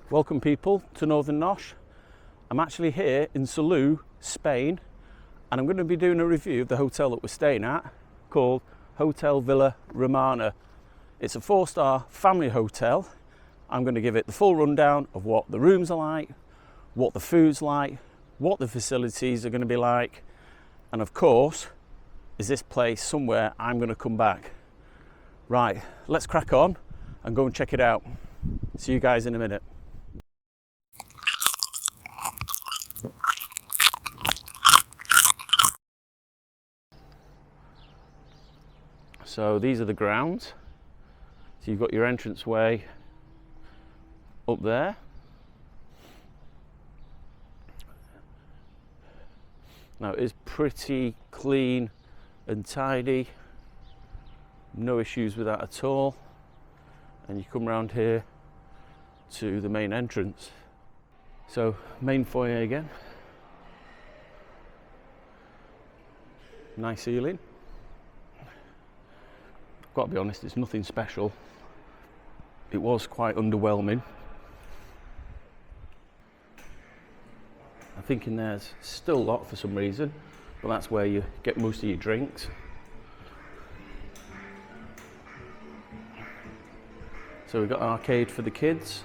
Welcome people to Northern Nosh. I'm actually here in Salou, Spain, and I'm going to be doing a review of the hotel that we're staying at called O'htels Villa Romana. It's a 4-star family hotel. I'm going to give it the full rundown of what the rooms are like, what the food's like, what the facilities are going to be like, and of course, is this place somewhere I'm going to come back. Right, let's crack on and go and check it out. See you guys in a minute. So these are the grounds. So you've got your entranceway up there. Now it is pretty clean and tidy. No issues with that at all. And you come around here to the main entrance. So main foyer again. Nice ceiling. Got to be honest, it's nothing special. It was quite underwhelming. I think in there's still locked for some reason, but that's where you get most of your drinks. So we've got an arcade for the kids.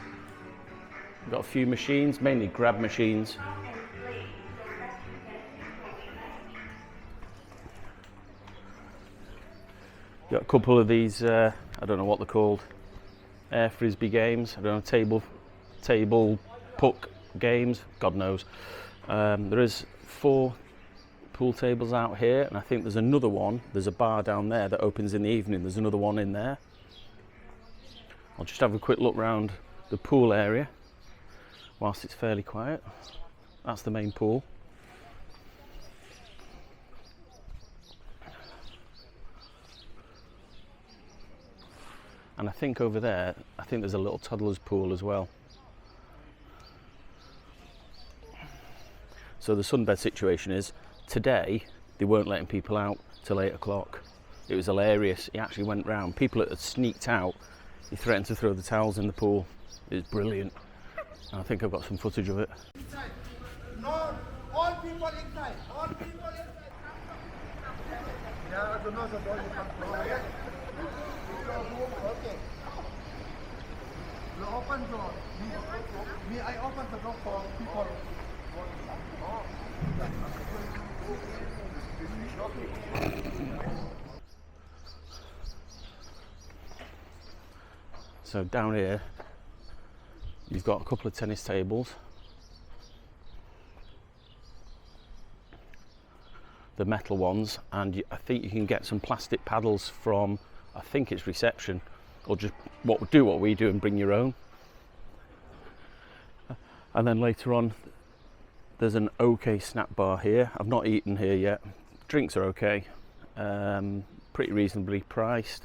We've got a few machines, mainly grab machines. Got a couple of these, I don't know what they're called, air frisbee games. I don't know, table puck games, God knows. There is 4 pool tables out here, and I think there's another one. There's a bar down there that opens in the evening. There's another one in there. I'll just have a quick look around the pool area whilst it's fairly quiet. That's the main pool. And I think over there, I think there's a little toddler's pool as well. So the sunbed situation is, today they weren't letting people out till 8 o'clock. It was hilarious. He actually went round. People that had sneaked out, he threatened to throw the towels in the pool. It was brilliant. And I think I've got some footage of it. Inside. No, all people inside. All people inside. Yeah, I don't know the ball you can throw. Yeah. Okay. You open door. Me, I open the door for people. So down here, you've got a couple of tennis tables. The metal ones, and I think you can get some plastic paddles from, I think it's reception, or just what we do and bring your own. And then later on, there's an OK snack bar here. I've not eaten here yet. Drinks are okay, pretty reasonably priced.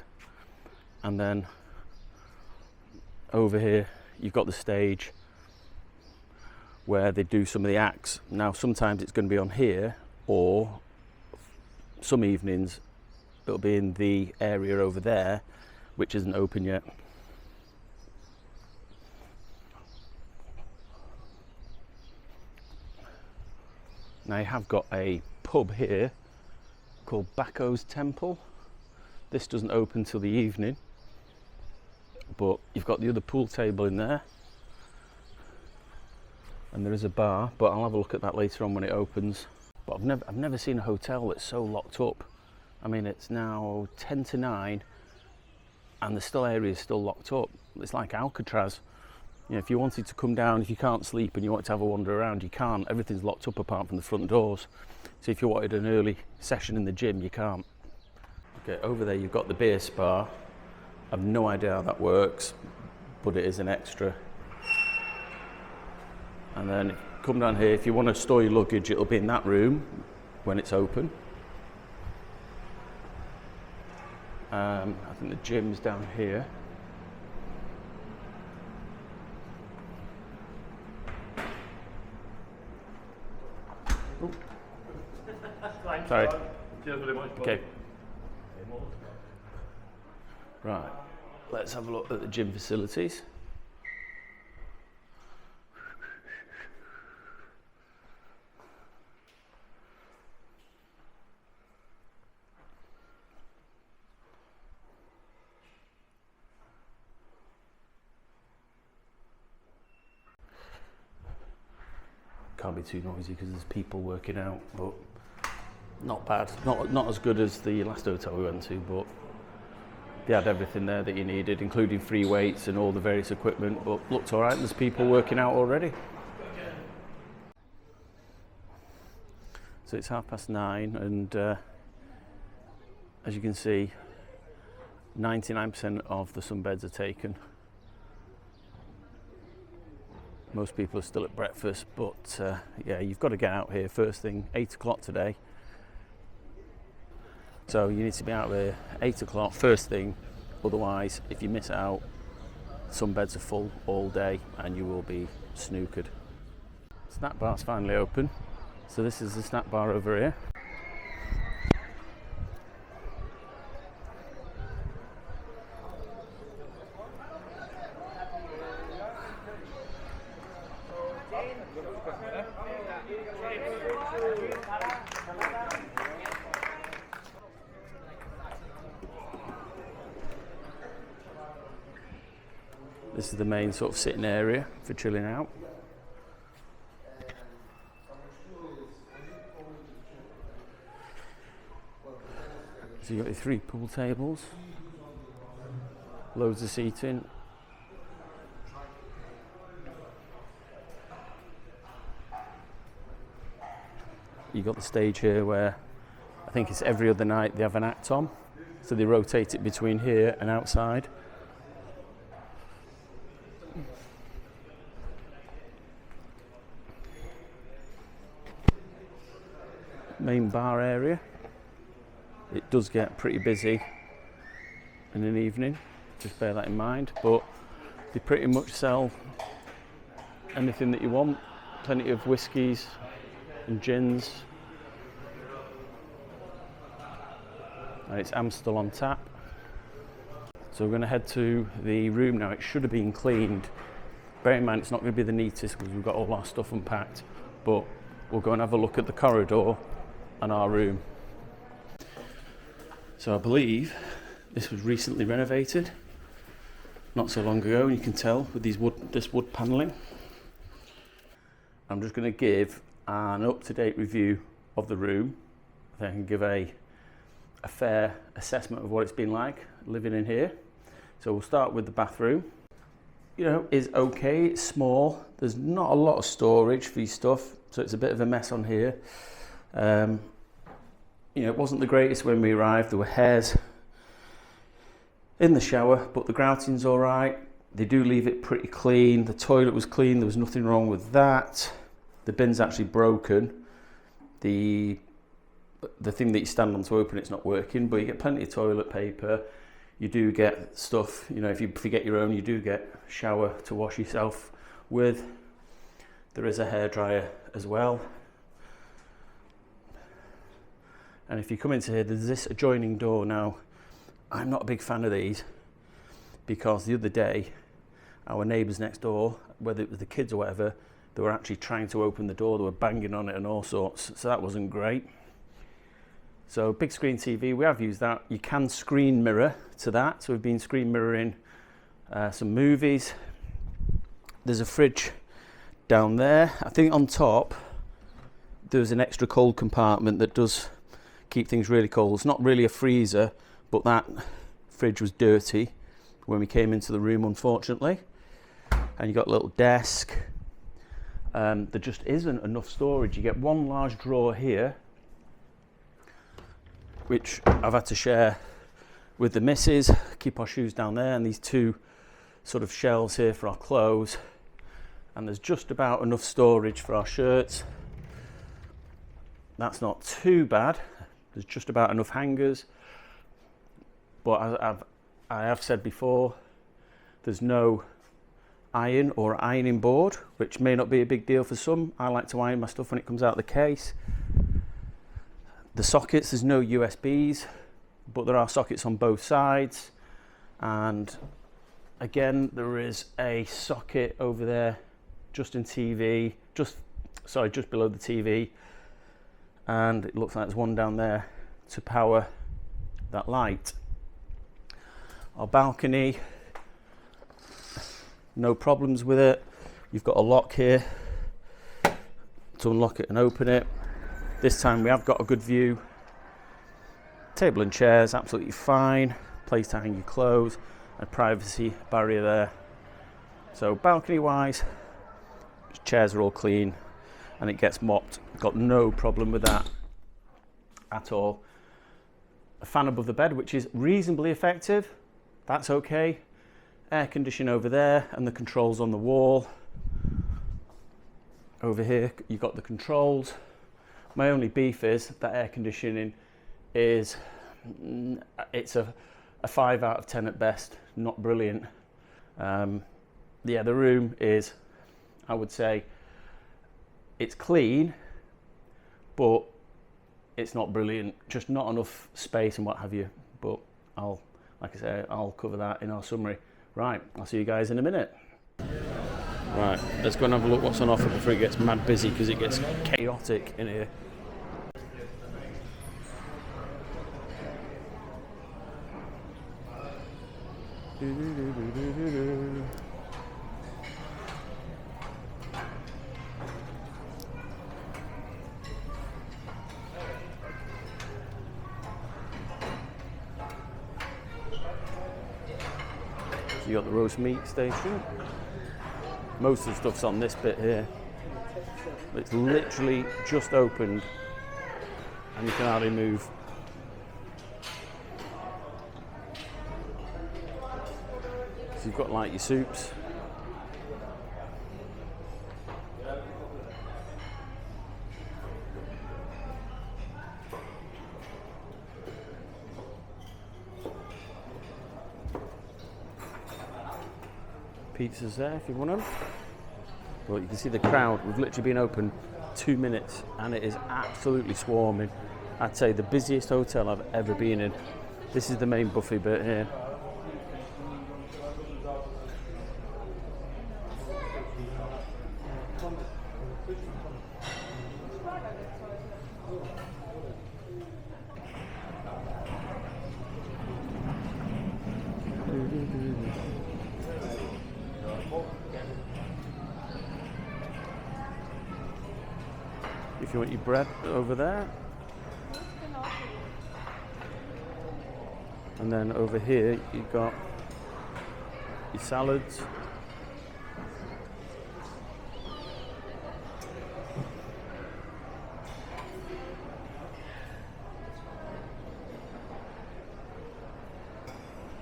And then over here, you've got the stage where they do some of the acts. Now, sometimes it's going to be on here, or some evenings it'll be in the area over there, which isn't open yet. Now you have got a pub here called Baco's Temple. This doesn't open till the evening, but you've got the other pool table in there, and there is a bar, but I'll have a look at that later on when it opens. But I've never seen a hotel that's so locked up. I mean, it's now 10 to 9 and the still area is still locked up. It's like Alcatraz. You know, if you wanted to come down, if you can't sleep and you want to have a wander around, you can't. Everything's locked up apart from the front doors. So if you wanted an early session in the gym, you can't. Okay, over there you've got the beer spa. I've no idea how that works, but it is an extra. And then come down here, if you want to store your luggage, it'll be in that room when it's open. I think the gym's down here. Sorry. Cheers very much. Okay. Right. Let's have a look at the gym facilities. can't be too noisy because there's people working out, but not bad. Not as good as the last hotel we went to, but they had everything there that you needed, including free weights and all the various equipment, but looked all right. There's people working out already. So it's 9:30, and as you can see, 99% of the sunbeds are taken. Most people are still at breakfast, but yeah, you've got to get out here first thing, 8 o'clock today. So you need to be out there 8 o'clock first thing, otherwise if you miss out, sunbeds are full all day and you will be snookered. Snack bar's finally open. So this is the snack bar over here. This is the main sort of sitting area for chilling out. So you've got your 3 pool tables, loads of seating. You've got the stage here where I think it's every other night they have an act on, so they rotate it between here and outside. Main bar area. It does get pretty busy in an evening, just bear that in mind, but they pretty much sell anything that you want. Plenty of whiskies and gins, and it's Amstel on tap. So we're going to head to the room now. It should have been cleaned. Bear in mind it's not going to be the neatest because we've got all our stuff unpacked, but we'll go and have a look at the corridor and our room. So I believe this was recently renovated, not so long ago, and you can tell with this wood panelling. I'm just going to give an up-to-date review of the room. I think I can give a fair assessment of what it's been like living in here. So we'll start with the bathroom. You know, it's okay, it's small. There's not a lot of storage for your stuff, so it's a bit of a mess on here. You know, it wasn't the greatest when we arrived. There were hairs in the shower, but the grouting's all right. They do leave it pretty clean. The toilet was clean. There was nothing wrong with that. The bin's actually broken. The thing that you stand on to open it's not working, but you get plenty of toilet paper. You do get stuff, you know, if you forget your own, you do get a shower to wash yourself with. There is a hairdryer as well. And if you come into here, there's this adjoining door. Now, I'm not a big fan of these because the other day, our neighbours next door, whether it was the kids or whatever, they were actually trying to open the door, they were banging on it and all sorts, so that wasn't great. So big screen TV, we have used that. You can screen mirror to that, so we've been screen mirroring some movies. There's a fridge down there. I think on top there's an extra cold compartment that does keep things really cold. It's not really a freezer, but that fridge was dirty when we came into the room, unfortunately. And you got a little desk. There just isn't enough storage. You get one large drawer here, which I've had to share with the missus. Keep our shoes down there, and these 2 sort of shelves here for our clothes. And there's just about enough storage for our shirts. That's not too bad. There's just about enough hangers, but I have said before, there's no iron or ironing board, which may not be a big deal for some. I like to iron my stuff when it comes out of the case. The sockets, there's no USBs, but there are sockets on both sides. And again, there is a socket over there, just in TV, just below the TV. And it looks like there's one down there to power that light. Our balcony, no problems with it. You've got a lock here to unlock it and open it. This time we have got a good view. Table and chairs, absolutely fine. Place to hang your clothes, a privacy barrier there. So balcony wise, chairs are all clean and it gets mopped. Got no problem with that at all. A fan above the bed, which is reasonably effective. That's okay. Air conditioning over there and the controls on the wall. Over here you've got the controls. My only beef is that air conditioning is, it's a 5 out of 10 at best, not brilliant. Yeah, the room is, I would say, it's clean, but it's not brilliant, just not enough space and what have you. But like I say, I'll cover that in our summary. Right, I'll see you guys in a minute. Right, let's go and have a look what's on offer before it gets mad busy, because it gets chaotic in here. So you got the roast meat station. Most of the stuff's on this bit here. It's literally just opened and you can hardly move. So you've got like your soups. Pizzas there if you want them. Well, you can see the crowd. We've literally been open 2 minutes and it is absolutely swarming. I'd say the busiest hotel I've ever been in. This is the main buffet bit here. If you want your bread over there. And then over here you've got your salads.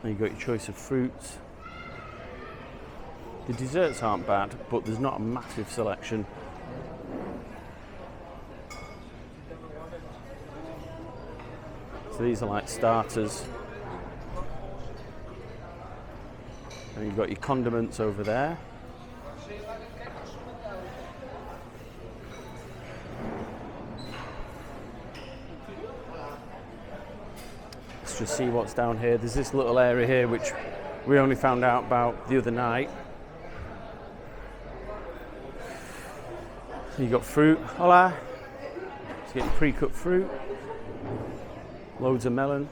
And you've got your choice of fruits. The desserts aren't bad, but there's not a massive selection. So these are like starters. And you've got your condiments over there. Let's just see what's down here. There's this little area here which we only found out about the other night. So you've got fruit. Hola! So you get pre-cut fruit. Loads of melon.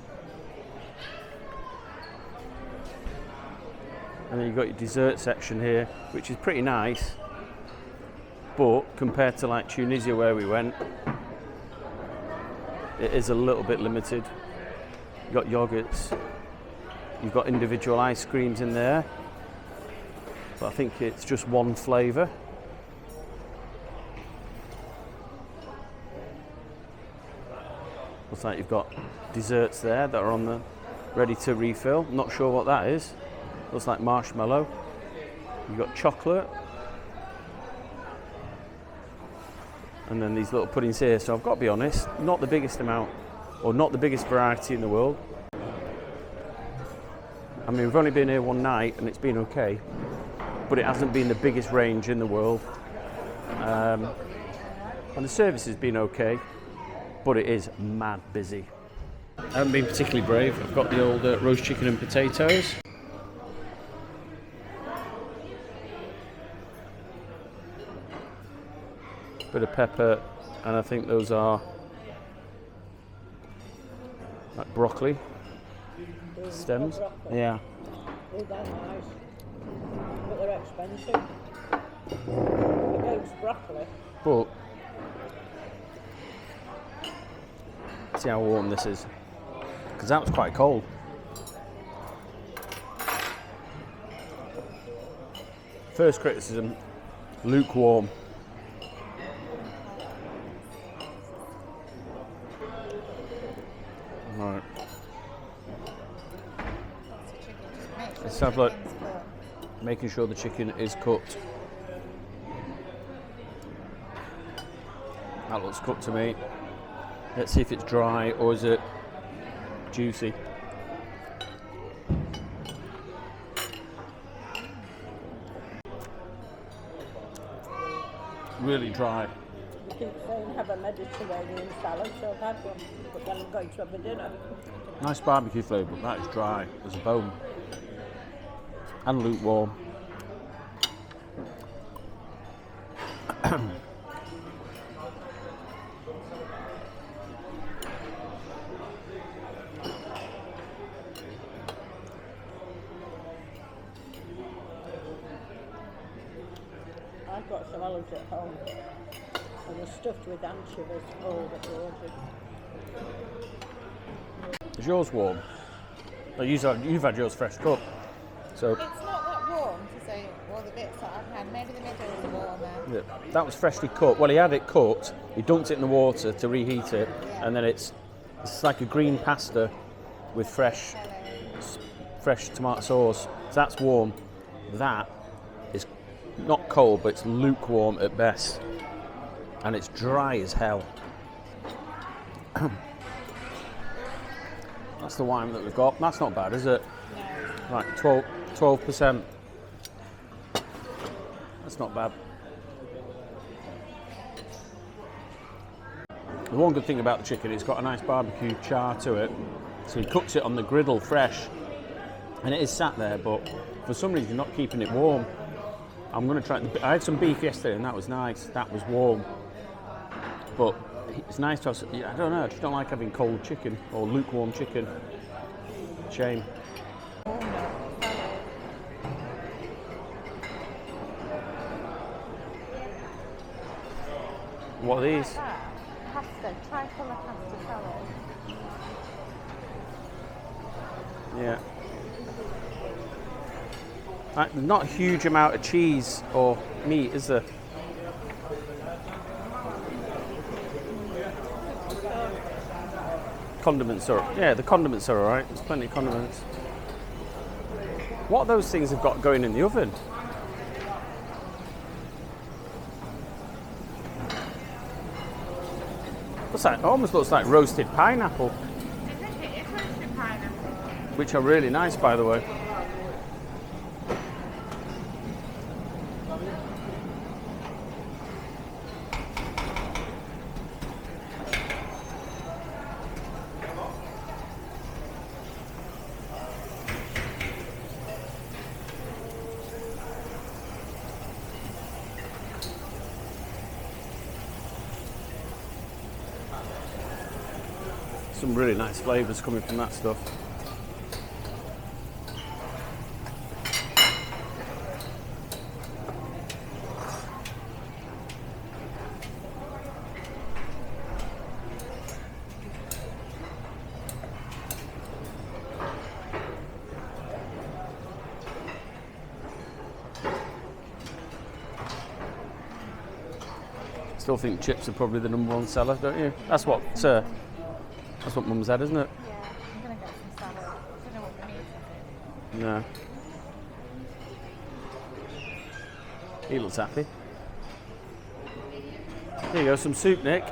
And then you've got your dessert section here, which is pretty nice. But compared to like Tunisia where we went, it is a little bit limited. You've got yogurts. You've got individual ice creams in there. But I think it's just one flavour. Looks like you've got desserts there that are on the ready to refill. Not sure what that is. Looks like marshmallow. You've got chocolate. And then these little puddings here. So I've got to be honest, not the biggest amount or not the biggest variety in the world. I mean, we've only been here one night and it's been okay, but it hasn't been the biggest range in the world. And the service has been okay, but it is mad busy. I haven't been particularly brave. I've got the old roast chicken and potatoes. Bit of pepper, and I think those are like broccoli stems. Yeah. They're nice, but they're expensive. It goes broccoli. But See how warm this is, because that was quite cold. First criticism, lukewarm. Right. Let's have a look. Making sure the chicken is cooked. That looks cooked to me. Let's see if it's dry or is it juicy. Really dry. You keep saying have a Mediterranean salad, so I've had one, but then I'm going to have a dinner. Nice barbecue flavour, but that is dry as a bone. And lukewarm. I've got some olives at home, and they're stuffed with anchovies. Oh, they're gorgeous. Is yours warm? Oh, you've had yours fresh cooked. So It's not that warm to say all the bits that I've had. Maybe the middle is warmer. yeah, that was freshly cooked. Well, he had it cooked. He dunked it in the water to reheat it, and then it's like a green pasta with fresh tomato sauce. So that's warm. That is not cold, but it's lukewarm at best, and it's dry as hell. That's the wine that we've got. That's not bad, is it? No. Right, 12%. That's not bad. The one good thing about the chicken, it's got a nice barbecue char to it. So he cooks it on the griddle fresh, and it is sat there, but for some reason not keeping it warm. I'm going to try. I had some beef yesterday, and that was nice. That was warm, but it's nice to have. I don't know. I just don't like having cold chicken or lukewarm chicken. Shame. What are these? Pasta, tricolour pasta salad. Yeah. Not a huge amount of cheese or meat, is there? Condiments are, yeah, the condiments are alright. There's plenty of condiments. What are those things have got going in the oven? What's that? It almost looks like roasted pineapple. Isn't it? It's roasted pineapple. Which are really nice, by the way. Some really nice flavours coming from that stuff. Still think chips are probably the number one seller, don't you? That's what Mum said, isn't it? Yeah, I'm going to get some salad. I don't know what the meat is. No. He looks happy. Here you go, some soup, Nick.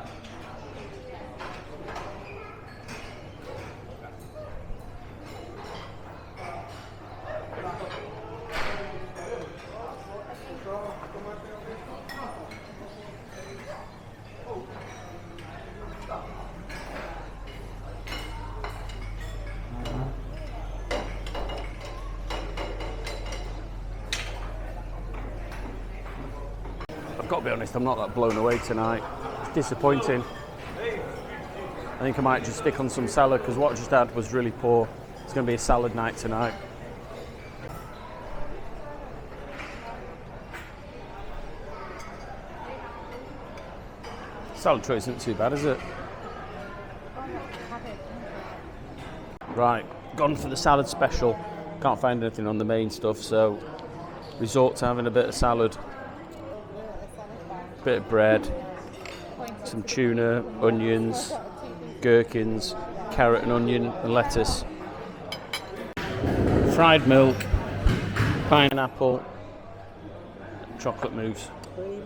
I've got to be honest, I'm not that blown away tonight. It's disappointing. I think I might just stick on some salad because what I just had was really poor. It's going to be a salad night tonight. Salad tray isn't too bad, is it? Right, gone for the salad special. Can't find anything on the main stuff, so resort to having a bit of salad. Bit of bread, some tuna, onions, gherkins, carrot and onion and lettuce. Fried milk, pineapple, chocolate mousse. Cream.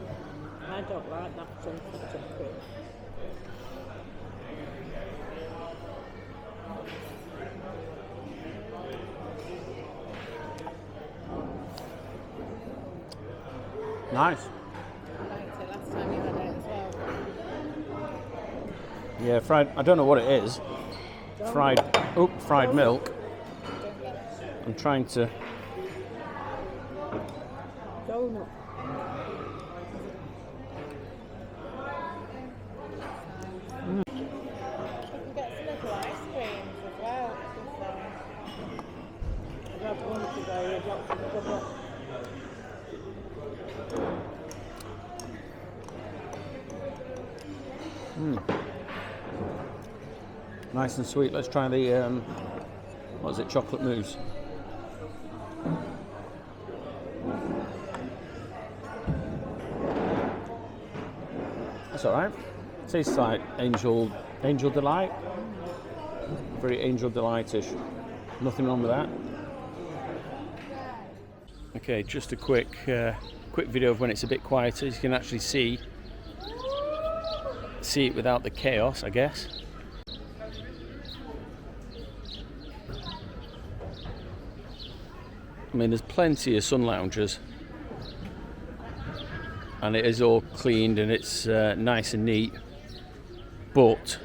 I don't like that chocolate cream. Nice. I liked it last time you had it as well. Yeah, fried, I don't know what it is. Fried milk. I'm trying to... Donut. You can get some little ice creams as well. I had one today, I got some double. Nice and sweet. Let's try the, what is it, chocolate mousse. That's all right. Tastes like angel delight. Very angel delight-ish. Nothing wrong with that. Okay, just a quick video of when it's a bit quieter. You can actually see it without the chaos, I guess. I mean, there's plenty of sun loungers, and it is all cleaned and it's nice and neat. But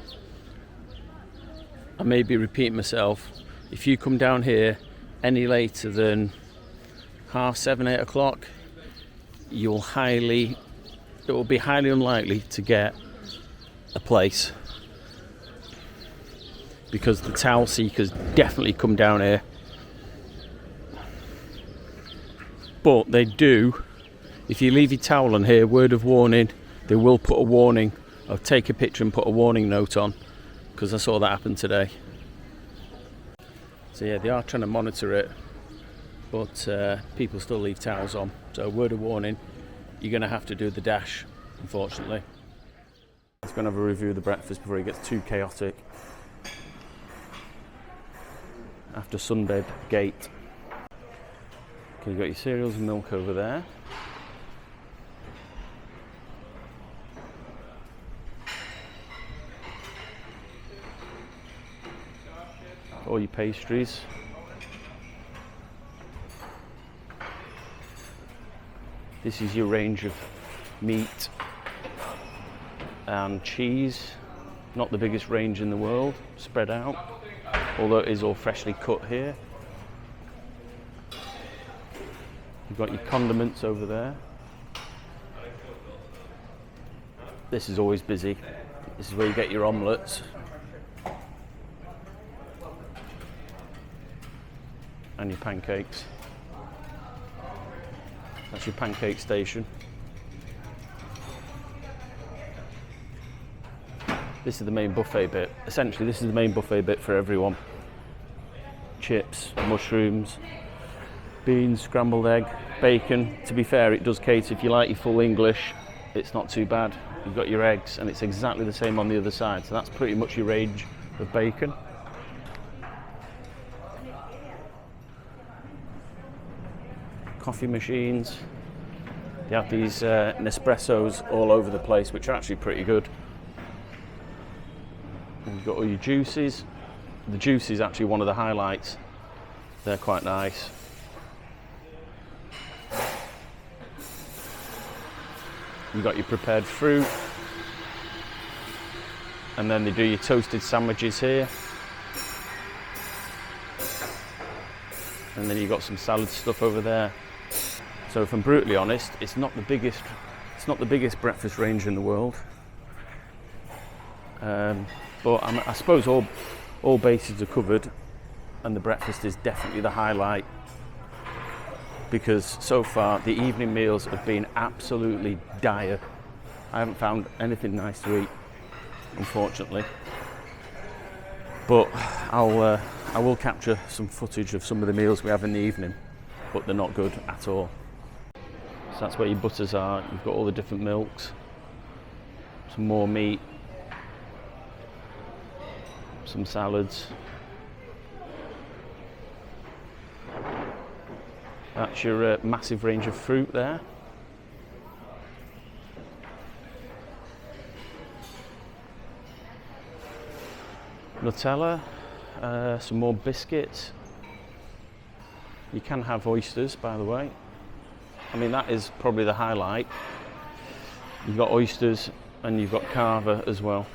I may be repeating myself. If you come down here any later than 7:30, 8 o'clock, it will be highly unlikely to get a place, because the towel seekers definitely come down here. But they do, if you leave your towel on here, word of warning, they will put a warning, or take a picture and put a warning note on, because I saw that happen today. So yeah, they are trying to monitor it, but people still leave towels on. So word of warning, you're going to have to do the dash, unfortunately. Let's go and have a review of the breakfast before it gets too chaotic. After Sunbed Gate. Okay, you've got your cereals and milk over there. All your pastries. This is your range of meat and cheese. Not the biggest range in the world, spread out, although it is all freshly cut here. You've got your condiments over there. This is always busy. This is where you get your omelettes. And your pancakes. That's your pancake station. This is the main buffet bit. Essentially, this is the main buffet bit for everyone. Chips, mushrooms, beans, scrambled egg, bacon. To be fair, it does cater. If you like your full English, it's not too bad. You've got your eggs, and it's exactly the same on the other side. So that's pretty much your range of bacon. Coffee machines. They have these Nespressos all over the place, which are actually pretty good. And you've got all your juices. The juice is actually one of the highlights. They're quite nice. You've got your prepared fruit. And then they do your toasted sandwiches here. And then you've got some salad stuff over there. So if I'm brutally honest, it's not the biggest breakfast range in the world. But I suppose all bases are covered, and the breakfast is definitely the highlight, because so far the evening meals have been absolutely dire. I haven't found anything nice to eat, unfortunately. But I'll I will capture some footage of some of the meals we have in the evening, but they're not good at all. So that's where your butters are. You've got all the different milks, some more meat, some salads. That's your massive range of fruit there. Nutella, some more biscuits. You can have oysters, by the way. I mean, that is probably the highlight. You've got oysters and you've got carver as well.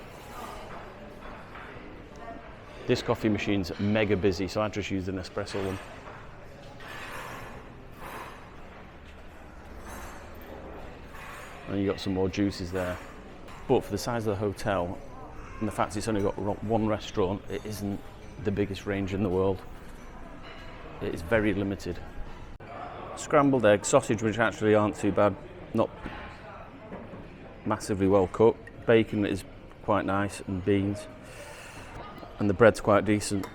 This coffee machine's mega busy, so I just used an espresso one. And you got some more juices there. But for the size of the hotel, and the fact it's only got one restaurant, it isn't the biggest range in the world. It is very limited. Scrambled egg, sausage which actually aren't too bad, not massively well cooked. Bacon is quite nice, and beans. And the bread's quite decent.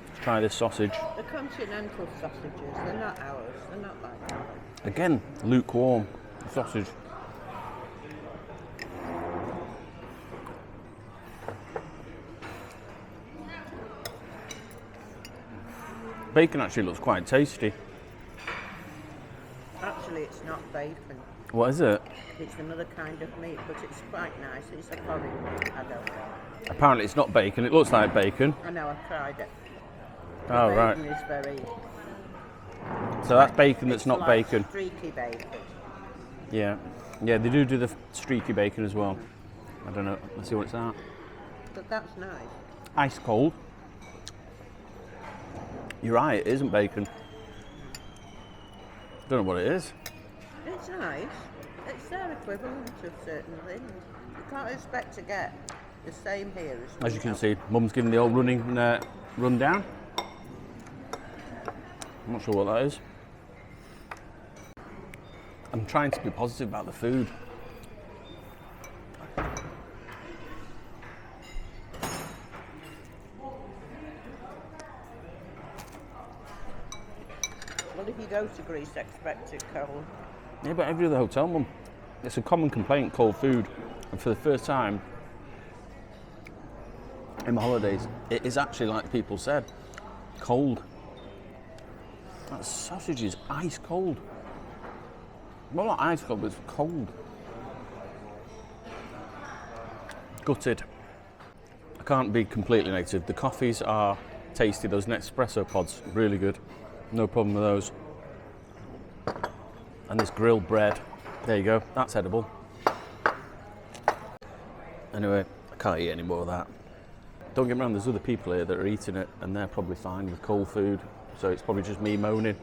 Let's try this sausage. The continental sausages, they're not ours, they're not like that. Again, lukewarm sausage. Bacon actually looks quite tasty. Actually, it's not bacon. What is it? It's another kind of meat, but it's quite nice. It's a foreign meat, I don't know. Apparently it's not bacon, it looks like bacon. I know, I've tried it. The Oh, right. bacon is very... So that's bacon that's it's not like bacon. streaky bacon. Yeah. Yeah, they do the streaky bacon as well. I don't know. Let's see what it's at. But that's nice. Ice cold. You're right, it isn't bacon. Don't know what it is. It's nice. It's their equivalent of certain things. You can't expect to get the same here As you can see, Mum's giving the old rundown. I'm not sure what that is. I'm trying to be positive about the food. Well, if you go to Greece, expect it cold. Yeah, but every other hotel, Mum, it's a common complaint, cold food. And for the first time in my holidays, it is actually like people said, cold. That sausage is ice cold. Well, not ice cold, but it's cold. Gutted. I can't be completely negative. The coffees are tasty. Those Nespresso pods, really good. No problem with those. And this grilled bread, there you go, that's edible. Anyway, I can't eat any more of that. Don't get me wrong, there's other people here that are eating it and they're probably fine with cold food. So it's probably just me moaning.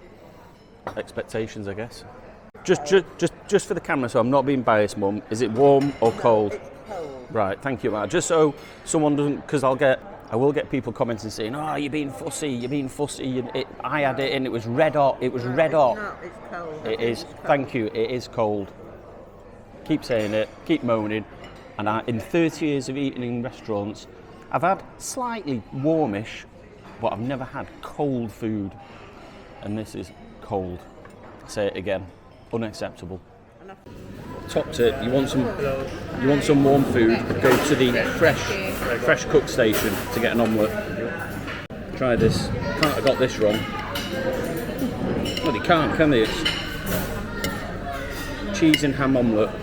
Expectations, I guess. Just for the camera, so I'm not being biased, Mum. Is it warm or cold? It's cold. Right, thank you, Matt. Just so someone doesn't, because I will get people commenting saying, "Oh, you're being fussy. I had it and it was red hot. It was red hot." No, it's cold. It is. It's cold. Thank you. It is cold. Keep saying it. Keep moaning. And in 30 years of eating in restaurants, I've had slightly warmish, but I've never had cold food. And this is cold. I'll say it again. Unacceptable. Top tip: you want some warm food, go to the fresh cook station to get an omelette. Try this. Can't have got this wrong. Well, they can't, can they? It's cheese and ham omelette.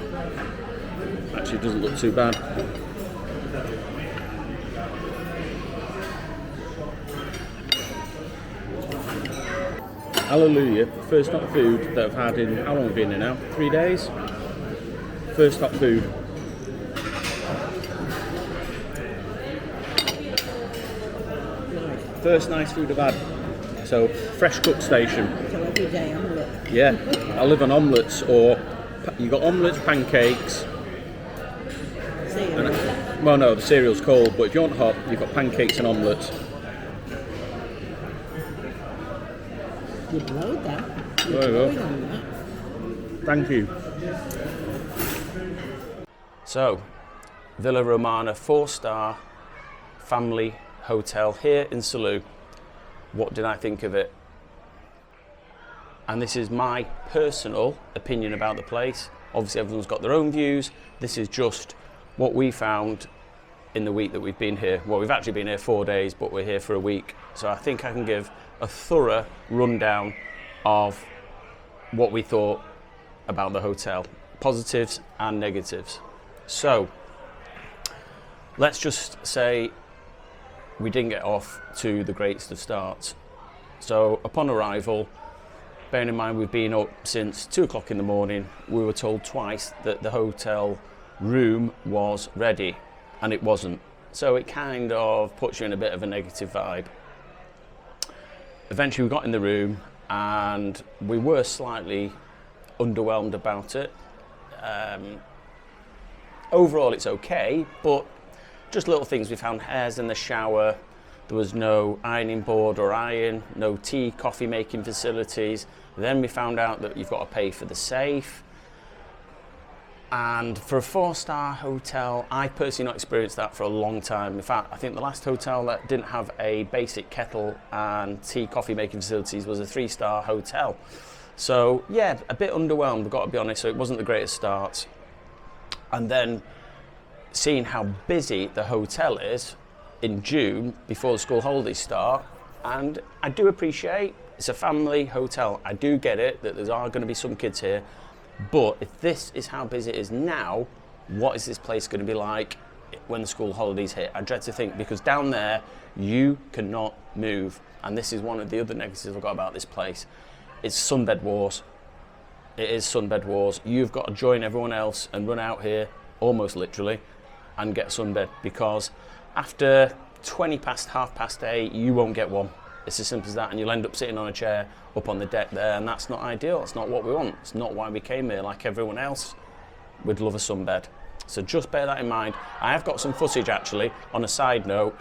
Actually, it doesn't look too bad. Hallelujah, first hot food that I've had in, how long have I been here now? 3 days? First hot food. First nice food I've had. So, fresh cook station. So every day omelette. Yeah, I live on omelettes, or you got omelettes, pancakes. Cereal. Well, no, the cereal's cold, but if you want hot, you've got pancakes and omelettes. You'd load that. There you go. On that. Thank you. So, Villa Romana 4-star family hotel here in Salou. What did I think of it? And this is my personal opinion about the place. Obviously everyone's got their own views. This is just what we found in the week that we've been here. Well, we've actually been here 4 days, but we're here for a week. So I think I can give a thorough rundown of what we thought about the hotel, positives and negatives. So let's just say we didn't get off to the greatest of starts. So upon arrival, bearing in mind we've been up since 2 o'clock in the morning, we were told twice that the hotel room was ready, and it wasn't. So it kind of puts you in a bit of a negative vibe. Eventually we got in the room and we were slightly underwhelmed about it. Overall it's okay, but just little things. We found hairs in the shower. There was no ironing board or iron, no tea, coffee making facilities. Then we found out that you've got to pay for the safe. And for a 4-star hotel, I personally not experienced that for a long time. In fact, I think the last hotel that didn't have a basic kettle and tea, coffee making facilities was a 3-star hotel. So yeah, a bit underwhelmed, I've got to be honest. So it wasn't the greatest start. And then seeing how busy the hotel is in June before the school holidays start, and I do appreciate it's a family hotel. I do get it that there are going to be some kids here, but if this is how busy it is now, what is this place going to be like when the school holidays hit? I dread to think, because down there you cannot move, and this is one of the other negatives I've got about this place. It's sunbed wars. It is sunbed wars. You've got to join everyone else and run out here, almost literally, and get a sunbed, because after 20 past, 8:30, you won't get one. It's as simple as that, and you'll end up sitting on a chair up on the deck there, and that's not ideal. It's not what we want. It's not why we came here. Like everyone else, we'd love a sunbed. So just bear that in mind. I have got some footage actually. On a side note,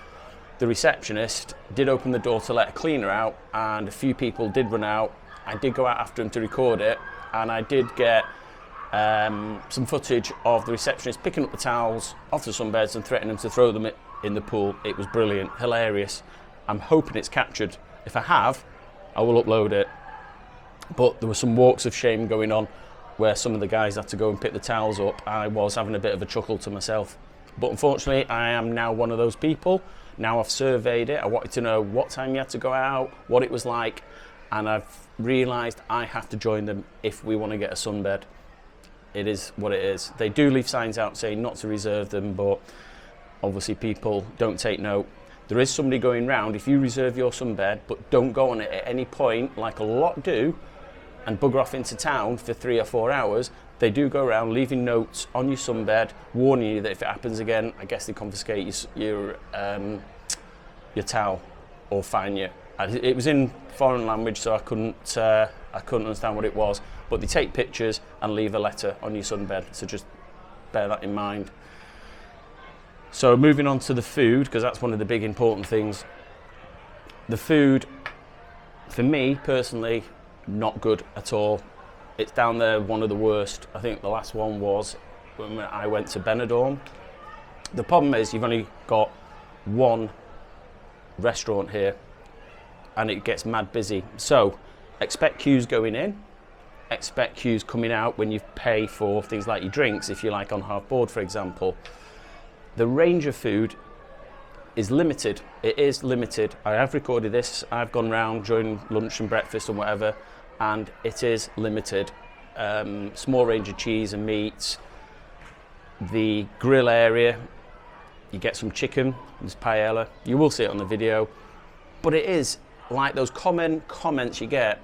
the receptionist did open the door to let a cleaner out, and a few people did run out. I did go out after him to record it, and I did get some footage of the receptionist picking up the towels off the sunbeds and threatening them to throw them in the pool. It was brilliant, hilarious. I'm hoping it's captured. If I have, I will upload it. But there were some walks of shame going on where some of the guys had to go and pick the towels up. I was having a bit of a chuckle to myself. But unfortunately, I am now one of those people. Now I've surveyed it. I wanted to know what time you had to go out, what it was like, and I've realised I have to join them if we want to get a sunbed. It is what it is. They do leave signs out saying not to reserve them, but obviously people don't take note. There is somebody going round, if you reserve your sunbed, but don't go on it at any point, like a lot do, and bugger off into town for 3 or 4 hours, they do go around leaving notes on your sunbed, warning you that if it happens again, I guess they confiscate your towel or fine you. It was in foreign language, so I couldn't understand what it was, but they take pictures and leave a letter on your sunbed, so just bear that in mind. So moving on to the food, because that's one of the big important things. The food, for me personally, not good at all. It's down there, one of the worst. I think the last one was when I went to Benidorm. The problem is you've only got one restaurant here, and it gets mad busy. So expect queues going in, expect queues coming out when you pay for things like your drinks, if you like on half board, for example. The range of food is limited. It is limited. I have recorded this. I've gone round during lunch and breakfast and whatever, and it is limited. Small range of cheese and meats. The grill area, you get some chicken, there's paella. You will see it on the video, but it is like those common comments you get.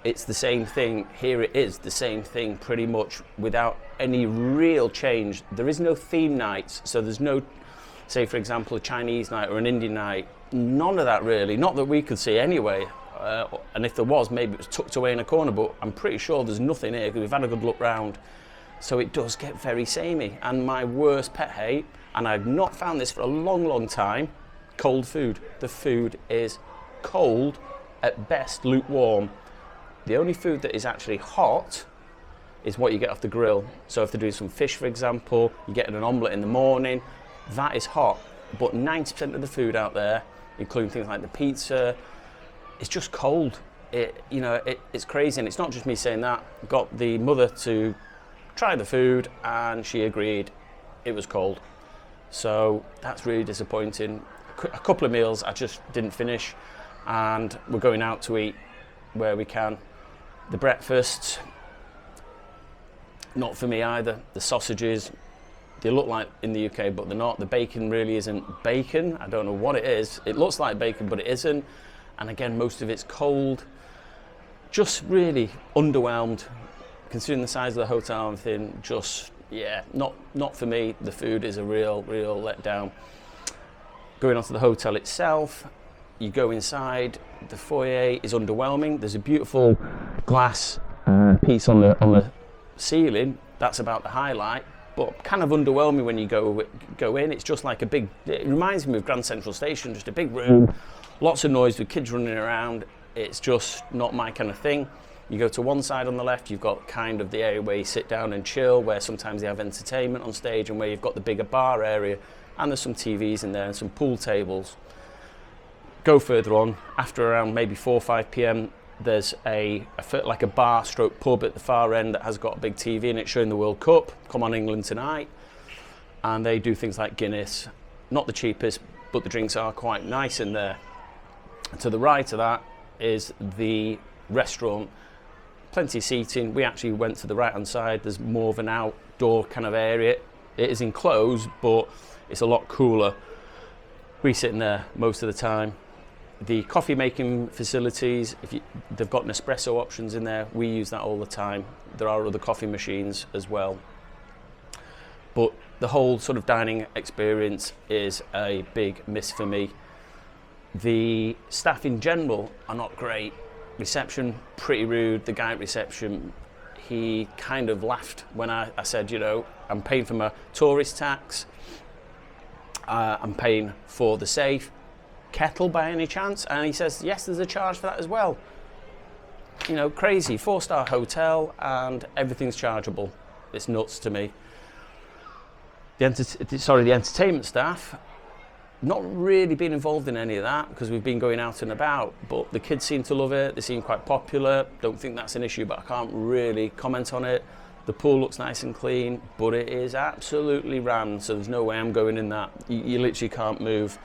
It's the same thing. Here it is the same thing pretty much without any real change. There is no theme nights, so there's no, say for example, a Chinese night or an Indian night. None of that really, not that we could see anyway. And if there was, maybe it was tucked away in a corner, but I'm pretty sure there's nothing here because we've had a good look round. So it does get very samey. And my worst pet hate, and I've not found this for a long, long time, cold food. The food is cold, at best lukewarm. The only food that is actually hot is what you get off the grill. So if they're doing some fish, for example, you get an omelette in the morning, that is hot. but 90% of the food out there, including things like the pizza, it's just cold. It's crazy, and it's not just me saying that. Got the mother to try the food, and she agreed it was cold. So that's really disappointing. A couple of meals I just didn't finish, and we're going out to eat where we can. The breakfasts, not for me either. The sausages, they look like in the UK, but they're not. The bacon really isn't bacon. I don't know what it is. It looks like bacon, but it isn't. And again, most of it's cold. Just really underwhelmed, considering the size of the hotel and everything. Just, yeah, not for me. The food is a real letdown. Going on to the hotel itself, you go inside, the foyer is underwhelming. There's a beautiful glass piece on the ceiling. That's about the highlight, but kind of underwhelming when you go in. It's just like it reminds me of Grand Central Station, just a big room, lots of noise with kids running around. It's just not my kind of thing. You go to one side on the left, you've got kind of the area where you sit down and chill, where sometimes they have entertainment on stage, and where you've got the bigger bar area, and there's some TVs in there and some pool tables. Go further on, after around maybe 4 or 5 p.m, there's like a bar stroke pub at the far end that has got a big TV in it showing the World Cup. Come on England tonight. And they do things like Guinness. Not the cheapest, but the drinks are quite nice in there. To the right of that is the restaurant. Plenty of seating. We actually went to the right hand side. There's more of an outdoor kind of area. It is enclosed, but it's a lot cooler. We sit in there most of the time. The coffee making facilities, they've got Nespresso options in there. We use that all the time. There are other coffee machines as well. But the whole sort of dining experience is a big miss for me. The staff in general are not great. Reception, pretty rude. The guy at reception, he kind of laughed when I said, I'm paying for my tourist tax. I'm paying for the safe. Kettle by any chance? And he says, yes, there's a charge for that as well. Crazy. 4-star hotel and everything's chargeable. It's nuts to me. The entertainment staff, not really been involved in any of that because we've been going out and about, but the kids seem to love it. They seem quite popular. Don't think that's an issue, but I can't really comment on it. The pool looks nice and clean, but it is absolutely rammed, so there's no way I'm going in that. You literally can't move.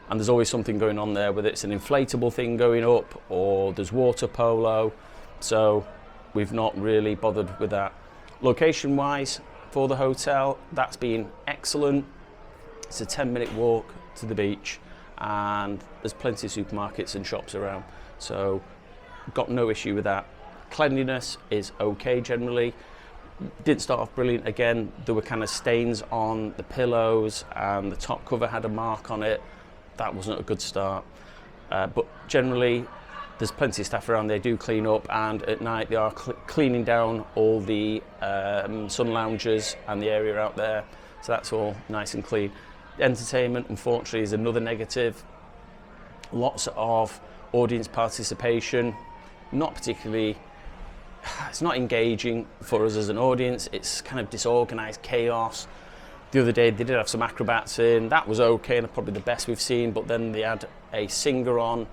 And there's always something going on there, whether it's an inflatable thing going up or there's water polo. So we've not really bothered with that. Location-wise, for the hotel, that's been excellent. It's a 10-minute walk to the beach, and there's plenty of supermarkets and shops around. So got no issue with that. Cleanliness is okay generally. Didn't start off brilliant. Again, there were kind of stains on the pillows and the top cover had a mark on it. That wasn't a good start. But generally, there's plenty of staff around. They do clean up, and at night they are cleaning down all the sun lounges and the area out there. So that's all nice and clean. The entertainment, unfortunately, is another negative. Lots of audience participation, not particularly, it's not engaging for us as an audience. It's kind of disorganized chaos. The other day they did have some acrobats in, that was okay and probably the best we've seen, but then they had a singer on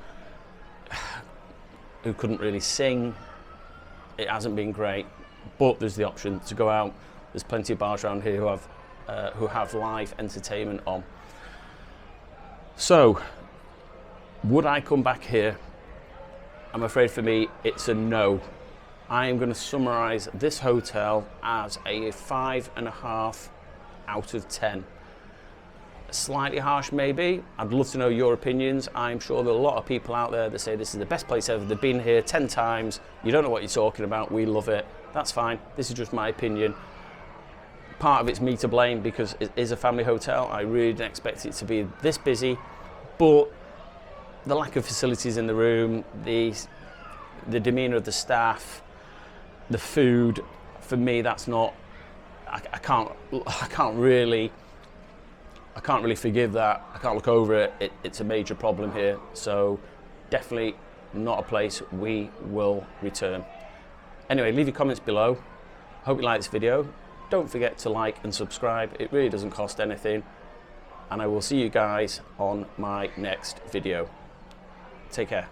who couldn't really sing. It hasn't been great, but there's the option to go out. There's plenty of bars around here who have live entertainment on. So, would I come back here? I'm afraid for me, it's a no. I am going to summarise this hotel as a 5.5 out of 10. Slightly harsh maybe. I'd love to know your opinions. I'm sure there are a lot of people out there that say this is the best place ever. They've been here 10 times. You don't know what you're talking about. We love it. That's fine. This is just my opinion. Part of it's me to blame because it is a family hotel. I really didn't expect it to be this busy, but the lack of facilities in the room, the demeanour of the staff, the food, for me that's not, I can't really forgive that. I can't look over it. It's a major problem here. So definitely not a place we will return. Anyway, leave your comments below. Hope you like this video. Don't forget to like and subscribe. It really doesn't cost anything. and I will see you guys on my next video. Take care.